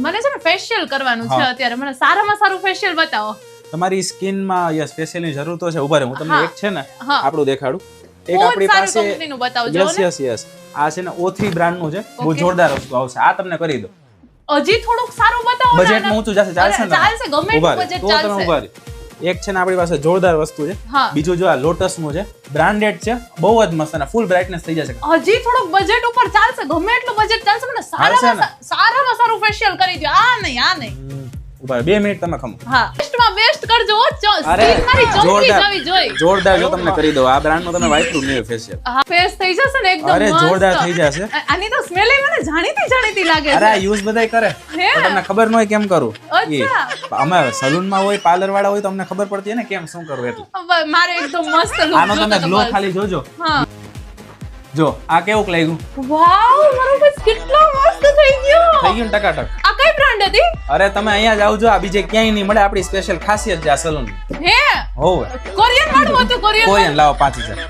મને છે ને ફેશિયલ કરવાનું છે અત્યારે. મને સારામાં સારું ફેશિયલ બતાવો. તમારી સ્કિનમાં યસ ફેશિયલની જરૂર તો છે. ઉભા રહો, હું તમને એક છે ને હા. આપણું દેખાડું. એક બહુ જ આપણી સારી પાસે કંપનીનું બતાવજો યસ ને. યસ યસ આ છે ને O3 બ્રાન્ડનું છે. બહુ Okay. જોરદાર વસ્તુ આવશે. આ તમને કરી દો. હજી થોડુંક સારું બતાવો ને. બજેટમાં ઊંચું જશે, ચાલશે ને? ચાલશે, ગમે ઉભા એટલું રહો, બજેટ તો તમે ચાલશે. ઉભા રહો. એક છે ને આપણી પાસે જોરદાર વસ્તુ છે. હા. બીજું જો આ લોટસ નું છે, બ્રાન્ડેડ છે, બહુ જ મસ્ત અને ફૂલ બ્રાઇટનેસ થઈ જશે. હજી થોડુંક બજેટ ઉપર ચાલશે, ગમે એટલું બજેટ ચાલશે. મને હાલશે ને? સારામાં સારું ફેશિયલ કરી દો. આ નહીં. ઉભા રહો, 2 મિનિટ તમે ખમો. હા, બેસ્ટમાં બેસ્ટ કરજો. અરે સ્કિન મારી ચમકી જોરદાર જવી જોઈએ. જોરદાર જો તમને કરી દો. આ બ્રાન્ડ નું તમે વાપર્યું નહીં ફેશિયલ. હા, ફેસ થઈ જશે ને એકદમ અરે મસ્ત. જોરદાર થઈ જશે. આની તો સ્મેલ મને જાણીતી લાગે અરે આ છે. યુઝ બધાય કરે હે? તો તમને ખબર ન હોય કેમ કરું. અચ્છા. અમે સલૂન માં હોય, પાર્લર વાળા હોય તો અમને ખબર પડતી હોય ને કેમ શું કરવું એટલે. હવે મારે એકદમ મસ્ત look આનો તમે જોતો ગ્લો બસ. ખાલી જોજો. હા. જો આ કેવું લાગ્યું? વાવ, મારો ફેસ કેટલો મસ્ત થઈ ગયો. થઈ ગયું ને ટકાટક. આ કઈ બ્રાન્ડ હતી? અરે તમે અહીંયા જ આવજો, આ બીજે ક્યાંય નહીં મળે. આપણી સ્પેશિયલ ખાસિયત છે આ સલૂન. હે, હોવે કોરિયન વાળું હતું. કોરિયન લાવો 5000.